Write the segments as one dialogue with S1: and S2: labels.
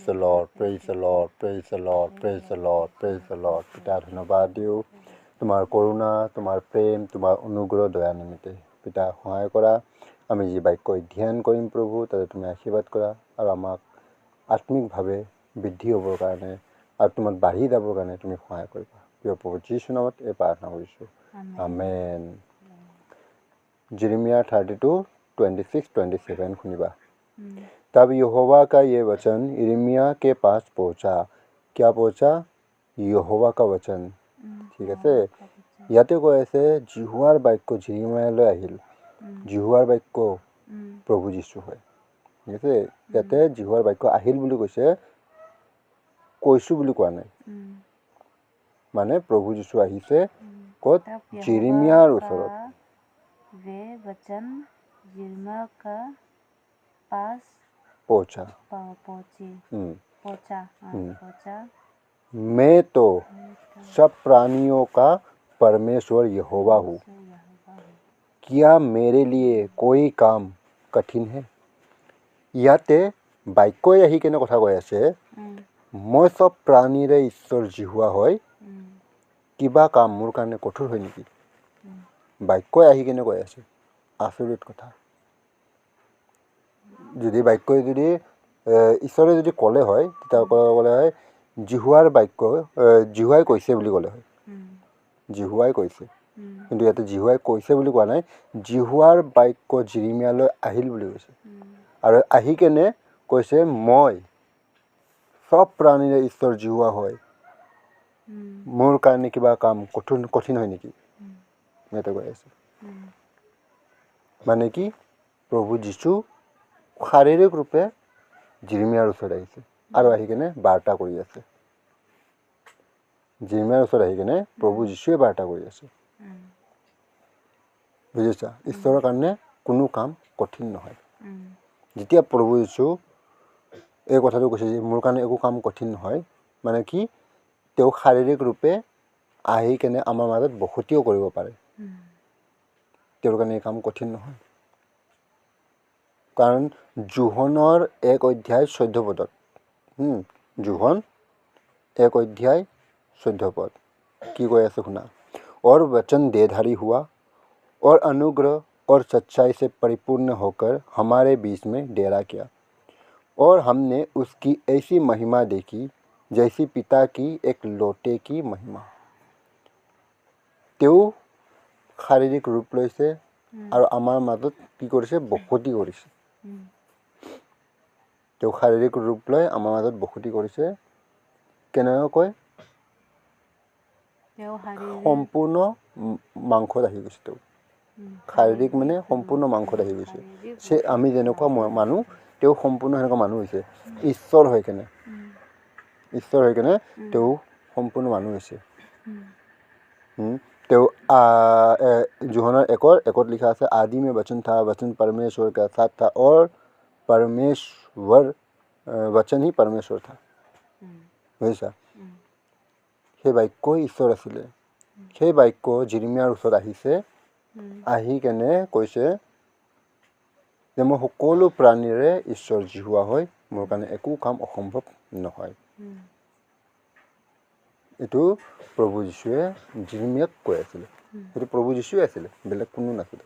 S1: the Lord, praise the Lord, praise the Lord, praise the Lord, praise the Lord. পিতা ধন্যবাদ দিওঁ তোমাৰ corona, তোমাৰ প্ৰেম, তোমাৰ অনুগ্ৰহ দয়া নিমিত্তে। পিতা সহায় কৰা, আমি যি বাক্য অধ্যয়ন কৰিম প্ৰভু, তাতে তুমি আশীৰ্বাদ কৰা আৰু আমাক আত্মিকভাৱে বৃদ্ধি হ'বৰ কাৰণে আৰু তোমাক বাঢ়ি যাবৰ কাৰণে তুমি সহায় কৰিবা। প্ৰিয় প্ৰভু যীশুৰ নামত এই প্ৰাৰ্থনা কৰিছোঁ, আমেন। यिर्मयाह 32:26-27 सुनिबा। तब यहोवा का ये वचन यिर्मयाह के पास पहुँचा। क्या पहुँचा? यहोवा का वचन। ঠিক আছে, ইয়াতে কৈ আছে জিহুৱাৰ বাক্য যিৰ্ময়াহলৈ আহিল। জিহুৱাৰ বাক্য প্ৰভু যীশু হয়। ঠিক আছে, ইয়াতে জিহুৱাৰ বাক্য আহিল বুলি কৈছে, কৈছোঁ বুলি কোৱা নাই। মানে প্ৰভু যীশু আহিছে ক'ত? যিৰ্ময়াহৰ ওচৰত।
S2: वे वचन यिर्मयाह का पास
S1: पहुँचा।
S2: पहुँचा।
S1: मैं तो सब प्राणियों का परमेश्वर यहोवा हूँ। क्या मेरे लिए कोई काम कठिन है? ইয়াতে বাক্যই আহি কেনে কথা কৈ আছে, মই চব প্ৰাণীৰে ঈশ্বৰ জিহুৱা হয়, কিবা কাম মোৰ কাৰণে কঠোৰ হয় নেকি? বাক্যই আহি কেনে কৈ আছে, আচৰিত কথা। যদি বাক্যই যদি ঈশ্বৰে যদি ক'লে হয়, তেতিয়া ক'লে হয় জিহুৱাৰ বাক্য, জিহুৱাই কৈছে বুলি ক'লে হয়, জিহুৱাই কৈছে। কিন্তু ইয়াতে জিহুৱাই কৈছে বুলি কোৱা নাই, জিহুৱাৰ বাক্য যিৰ্ময়াহলৈ আহিল বুলি কৈছে। আৰু আহি কেনে কৈছে, মই চব প্ৰাণীৰে ঈশ্বৰ জিহুৱা হয়, মোৰ কাৰণে কিবা কাম কঠিন হয় নেকি? ইয়াতে কৈ আছে। মানে কি? প্ৰভু যীশু শাৰীৰিক ৰূপে যিৰ্ময়াহৰ ওচৰত আহিছে আৰু আহি কেনে বাৰ্তা কৰি আছে। যিৰ্ময়াহৰ ওচৰত আহি কেনে প্ৰভু যীশুৱে বাৰ্তা কৰি আছে। বুজিছা? ঈশ্বৰৰ কাৰণে কোনো কাম কঠিন নহয়। যেতিয়া প্ৰভু যীশু এই কথাটো কৈছে যে মোৰ কাৰণে একো কাম কঠিন নহয়, মানে কি? তেওঁ শাৰীৰিক ৰূপে আহি কেনে আমাৰ মাজত বসতিও কৰিব পাৰে। তেওঁৰ কাৰণে এই কাম কঠিন নহয়। कारण জোহনৰ 1:14 জোহন 1:14 की কৈ আছে শুনা। और वचन देहधारी हुआ और अनुग्रह और सच्चाई से परिपूर्ण होकर हमारे बीच में डेरा किया, और हमने उसकी ऐसी महिमा देखी जैसी पिता की एक लोटे की महिमा। তেওঁ শাৰীৰিক ৰূপ লৈছে আৰু আমাৰ মাজত কি কৰিছে? বসতি কৰিছে। তেওঁ শাৰীৰিক ৰূপ লৈ আমাৰ মাজত বসতি কৰিছে। কেনেকৈ? সম্পূৰ্ণ মাংসত আহি গৈছে। তেওঁ শাৰীৰিক মানে সম্পূৰ্ণ মাংসত আহি গৈছে। আমি যেনেকুৱা মানুহ, তেওঁ সম্পূৰ্ণ সেনেকুৱা মানুহ হৈছে। ঈশ্বৰ হৈ কেনে, ঈশ্বৰ হৈ কেনে তেওঁ সম্পূৰ্ণ মানুহ হৈছে। তেওঁ জোহনৰ 1:1 লিখা আছে, आदि में वचन था, वचन परमेश्वर का साथ था, और परमेश्वर वचन ही परमेश्वर था। বুজিছা? সেই বাক্যই ঈশ্বৰ আছিলে। সেই বাক্য যিৰ্ময়াহৰ ওচৰত আহিছে, আহি কেনে কৈছে যে মই সকলো প্ৰাণীৰে ঈশ্বৰ জিহুৱা হয়, মোৰ কাৰণে একো কাম অসম্ভৱ নহয়। এইটো প্ৰভু যীশুৱে যিৰ্ময়াহক কৈ আছিলে। সেইটো প্ৰভু যীশুৱে আছিলে, বেলেগ কোনো নাছিলে,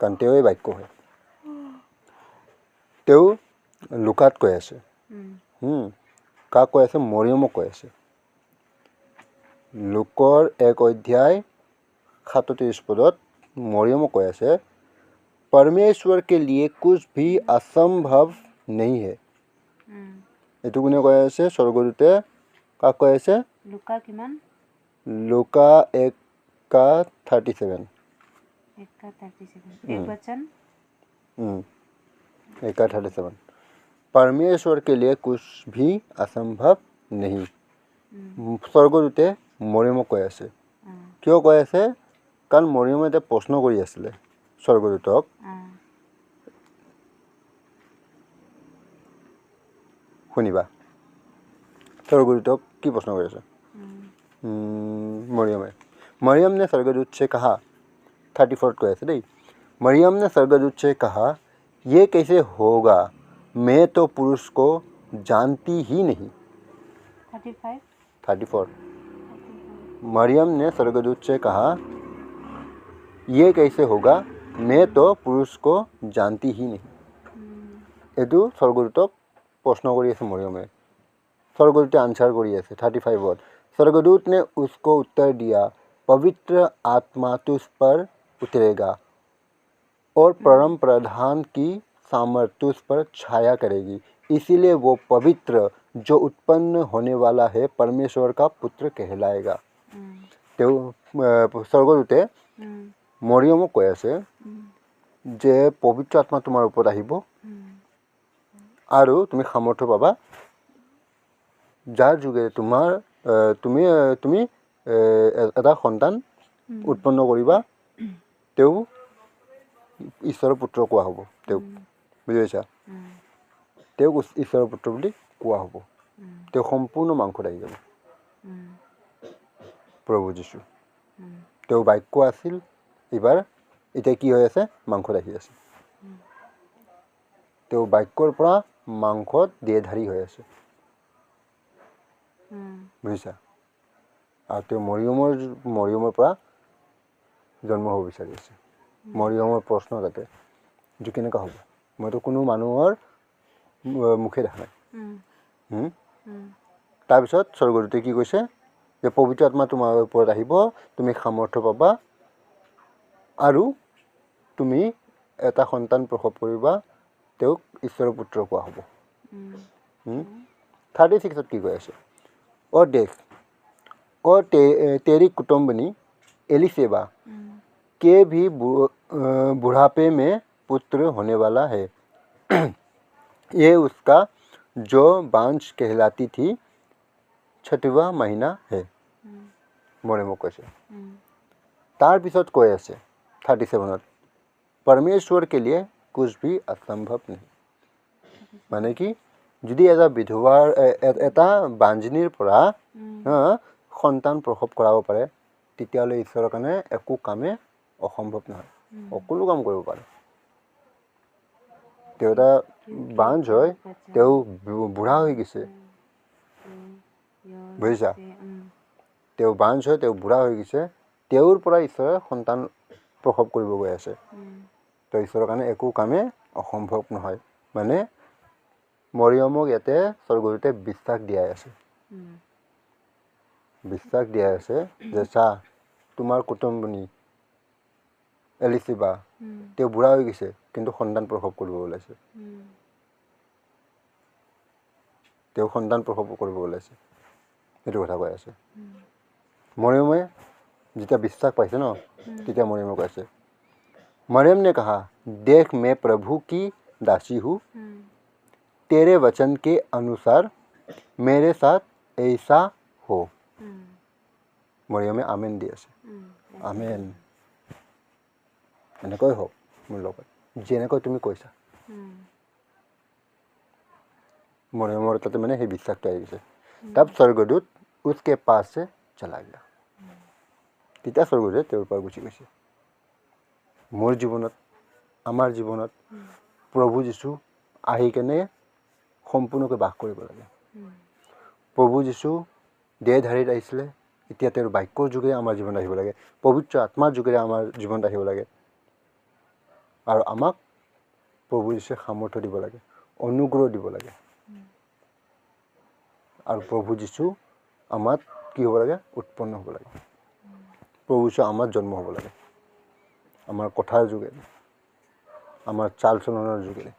S1: কাৰণ তেওঁৱে বাক্য হয়। তেওঁ লুকাত কৈ আছে। কাক কৈ আছে? মৰিয়মক কৈ আছে। লুকৰ 1:37 मरियम को ऐसे, परमेश्वर के लिए कुछ भी असंभव नहीं है। এইটো কোনে কৈ আছে? স্বৰ্গদূতে। কাক কৈ আছে?
S2: লুকা কিমান?
S1: লুকা 1:37
S2: एक वचन
S1: 1:37 परमेश्वर के लिए कुछ भी असंभव नहीं। স্বৰ্গদূতে মৰিয়মক কৈ আছে। কিয় কৈ আছে? কাৰণ মৰিয়মে এটা প্ৰশ্ন কৰি আছিলে স্বৰ্গদূতক। শুনিবা, स्वर्गदूतक की प्रश्न कर मरियम ने स्वर्गदूत से कहा, 34 को ऐसे नहीं, मरियम ने स्वर्गदूत से कहा, ये कैसे होगा? मैं तो पुरुष को जानती ही नहीं।
S2: 35
S1: 34 मरियम ने स्वर्गदूत से कहा, ये कैसे होगा, मैं तो पुरुष को जानती ही नहीं। এইটো স্वर्গদূতক प्रश्न কৰি আছে মৰিয়মে। स्वर्गदूत आंसर কৰি আছে 35 स्वर्गदूत ने उसको उत्तर दिया, पवित्र आत्मा तुझ पर उतरेगा और परम प्रधान की सामर्थ तुझ पर छाया करेगी, इसीलिए वो पवित्र जो उत्पन्न होने वाला है परमेश्वर का पुत्र कहलाएगा। स्वर्गदूते মৰিয়মক কৈ আছে যে পবিত্ৰ আত্মা তোমাৰ ওপৰত আহিব আৰু তুমি সামৰ্থ্য পাবা, যাৰ যোগেৰে তুমি এটা সন্তান উৎপন্ন কৰিবা, তেওঁ ঈশ্বৰৰ পুত্ৰ কোৱা হ'ব। তেওঁক বুজি পাইছা? তেওঁক ঈশ্বৰৰ পুত্ৰ বুলি কোৱা হ'ব। তেওঁ সম্পূৰ্ণ মাংসত আহি যাব। প্ৰভু যীশু তেওঁ বাক্য আছিল, এতিয়া কি হৈ আছে, মাংসত আহি আছে। তেওঁ বাক্যৰ পৰা মাংসত দেহধাৰী হৈ আছে। বুজিছা? আৰু তেওঁ মৰিয়মৰ পৰা জন্ম হ'ব বিচাৰি আছে। মৰিয়মৰ প্ৰশ্ন তাতে যে কেনেকুৱা হ'ব, মইতো কোনো মানুহৰ মুখে দেখা নাই। তাৰপিছত স্বৰ্গদূতে কি কৈছে যে পবিত্ৰ আত্মা তোমাৰ ওপৰত আহিব, তুমি সামৰ্থ্য পাবা আৰু তুমি এটা সন্তান প্ৰসৱ কৰিবা, তেওঁক ঈশ্বৰৰ পুত্ৰ কোৱা হ'ব। 36 কি কৈ আছে, और देख और तेरी कुटुंबनी एलिसेबा के भी बुढ़ापे में पुत्र होने वाला है। ये उसका जो बांझ कहलाती थी 6वां महीना है। মৰিয়মক কৈছে। তাৰপিছত কৈ আছে 37 परमेश्वर के लिए कुछ भी असंभव नहीं। মানে কি, যদি এটা বাঞ্জনীৰ পৰা সন্তান প্ৰসৱ কৰাব পাৰে, তেতিয়াহ'লে ঈশ্বৰৰ কাৰণে একো কামে অসম্ভৱ নহয়, সকলো কাম কৰিব পাৰে। তেওঁ এটা বাঞ্জ হয়, তেওঁ বুঢ়া হৈ গৈছে। বুজিছা? তেওঁ বাঞ্জ হয়, তেওঁ বুঢ়া হৈ গৈছে, তেওঁৰ পৰা ঈশ্বৰে সন্তান প্ৰসৱ কৰিব গৈ আছে। তো ঈশ্বৰৰ কাৰণে একো কামে অসম্ভৱ নহয়। মানে মৰিয়মক ইয়াতে স্বৰ্গদূতে বিশ্বাস দিয়াই আছে যে চা, তোমাৰ কুটুম্বনী এলিচিবা তেওঁ বুঢ়া হৈ গৈছে, কিন্তু সন্তান প্ৰসৱ কৰিব ওলাইছে। তেওঁ সন্তান প্ৰসৱ কৰিব ওলাইছে, সেইটো কথা কৈ আছে। মৰিয়মে যেতিয়া বিশ্বাস পাইছে ন, তেতিয়া মৰিয়মে কৈ আছে, मरियम ने कहा, देख मैं प्रभु की दासी हूँ, तेरे वचन के अनुसार मेरे साथ ऐसा हो। মৰিয়মে আমেন দি আছে। আমেন, এনেকৈ হওক মোৰ লগত, যেনেকৈ তুমি কৈছা। মৰিয়মৰ তাতে মানে সেই বিশ্বাসটো আহি গৈছে। तब स्वर्गदूत उसके पास से चला गया। তেতিয়া স্বৰ্গদূতে তেওঁৰ পৰা গুচি গৈছে। মোৰ জীৱনত, আমাৰ জীৱনত প্ৰভু যীশু আহি কেনে সম্পূৰ্ণকৈ বাস কৰিব লাগে। প্ৰভু যীশু দেহধাৰীত আহিছিলে, এতিয়া তেওঁৰ বাক্যৰ যোগেৰে আমাৰ জীৱনত আহিব লাগে, পবিত্ৰ আত্মাৰ যোগেৰে আমাৰ জীৱনত আহিব লাগে। আৰু আমাক প্ৰভু যীশুৱে সামৰ্থ্য দিব লাগে, অনুগ্ৰহ দিব লাগে। আৰু প্ৰভু যীশু আমাৰ কি হ'ব লাগে, উৎপন্ন হ'ব লাগে। প্ৰভু যীশু আমাৰ জন্ম হ'ব লাগে, আমাৰ কথাৰ যোগেৰে, আমাৰ চাল চলনৰ যোগেৰে।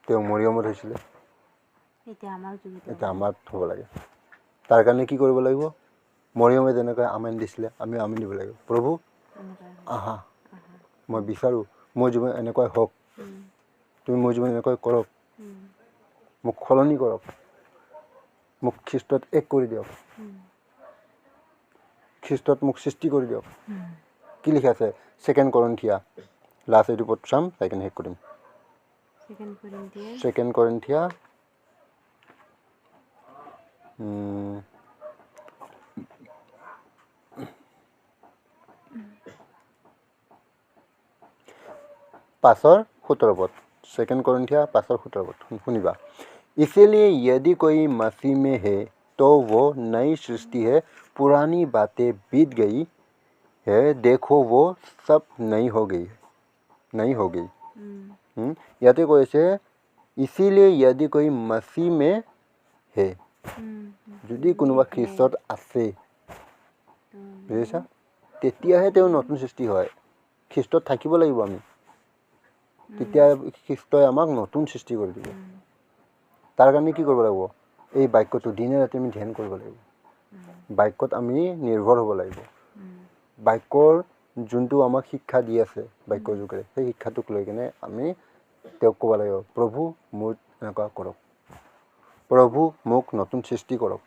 S1: তেওঁ মৰিয়মত হৈছিলে, এতিয়া আমাৰ হ'ব লাগে। তাৰ কাৰণে কি কৰিব লাগিব, মৰিয়মে যেনেকৈ আমেন দিছিলে, আমি আমেন দিব লাগিব। প্ৰভু আহা, মই বিচাৰোঁ মোৰ জীৱন এনেকৈ হওক, তুমি মোৰ জীৱন এনেকৈ কৰক, মোক সলনি কৰক, মোক খ্ৰীষ্টত এক কৰি দিয়ক, খ্ৰীষ্টত মোক সৃষ্টি কৰি দিয়ক। কি লিখা আছে 2 কৰিন্থিয়া, লাষ্ট এইটো পদ চাম, চাই কেনে শেষ কৰিম। 2 কৰিন্থিয়া 5:17 2 कोरिन्थिया 5:17 सुनिबा। इसीलिए यदि कोई मसीह में है तो वो नई सृष्टि है, पुरानी बातें बीत गई है, देखो वो सब नई हो गई है, नई हो गई। ইয়াতে কৈছে इसीलिए यदि कोई मसीह में है, যদি কোনোবা খ্ৰীষ্টত আছে, বুজিছা, তেতিয়াহে তেওঁ নতুন সৃষ্টি হয়। খ্ৰীষ্টত থাকিব লাগিব আমি, তেতিয়া খ্ৰীষ্টই আমাক নতুন সৃষ্টি কৰি দিব। তাৰ কাৰণে কি কৰিব লাগিব? এই বাক্যটো দিনে ৰাতি আমি ধ্যান কৰিব লাগিব, বাক্যত আমি নিৰ্ভৰ হ'ব লাগিব। বাক্যৰ যোনটো আমাক শিক্ষা দি আছে বাক্য যোগেৰে, সেই শিক্ষাটোক লৈ কিনে আমি তেওঁক ক'ব লাগিব, প্ৰভু মোৰ এনেকুৱা কৰক, প্ৰভু মোক নতুন সৃষ্টি কৰক,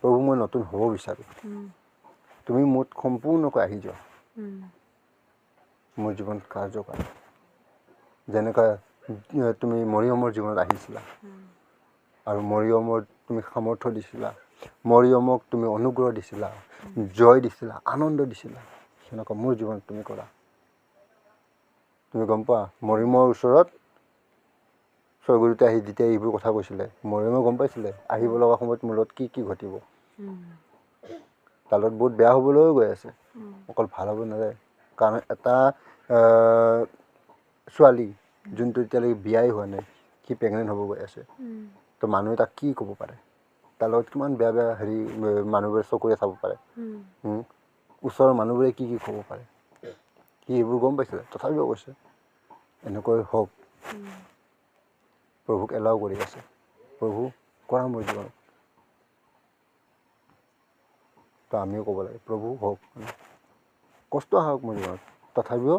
S1: প্ৰভু মই নতুন হ'ব বিচাৰোঁ, তুমি মোক সম্পূৰ্ণকৈ আহি যোৱা, মোৰ জীৱনত কাৰ্য কৰা। যেনেকৈ তুমি মৰিয়মৰ জীৱনত আহিছিলা আৰু মৰিয়মৰ তুমি সামৰ্থ্য দিছিলা, মৰিয়মক তুমি অনুগ্ৰহ দিছিলা, জয় দিছিলা, আনন্দ দিছিলা, সেনেকুৱা মোৰ জীৱনত তুমি কৰা। তুমি গম পোৱা মৰিয়মৰ ওচৰত স্বৰ্গদূতে আহি যেতিয়া এইবোৰ কথা কৈছিলে, মৰিয়মে গম পাইছিলে আহিব লগা সময়ত মোৰ লগত কি কি ঘটিব। তাৰ লগত বহুত বেয়া হ'বলৈও গৈ আছে, অকল ভাল হ'ব নাযায়। কাৰণ এটা ছোৱালী যোনটো এতিয়ালৈকে বিয়াই হোৱা নাই, সি প্ৰেগনেণ্ট হ'ব গৈ আছে, তো মানুহে তাক কি ক'ব পাৰে, তাৰ লগত কিমান বেয়া বেয়া মানুহবোৰে চকুৰে চাব পাৰে, ওচৰৰ মানুহবোৰে কি কি ক'ব পাৰে, সি এইবোৰ গম পাইছিলে, তথাপিও কৈছে এনেকৈ হওক, প্ৰভুক এলাও কৰি আছে, প্ৰভু কৰা মোৰ জীৱনত। তো আমিও ক'ব লাগে প্ৰভু হওক, কষ্ট আহক মোৰ জীৱনত, তথাপিও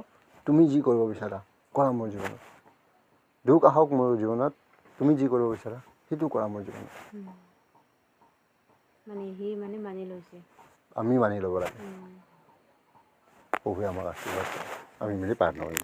S1: তুমি যি কৰিব বিচাৰা কৰা মোৰ জীৱনত, দুখ আহক মোৰ জীৱনত, তুমি যি কৰিব বিচাৰা সেইটো কৰা মোৰ জীৱনত। আমি মানি ল'ব লাগে। প্ৰভুৱে আমাক আশীৰ্বাদ কৰে। আমি মিলি প্ৰাৰ্থনা কৰিম।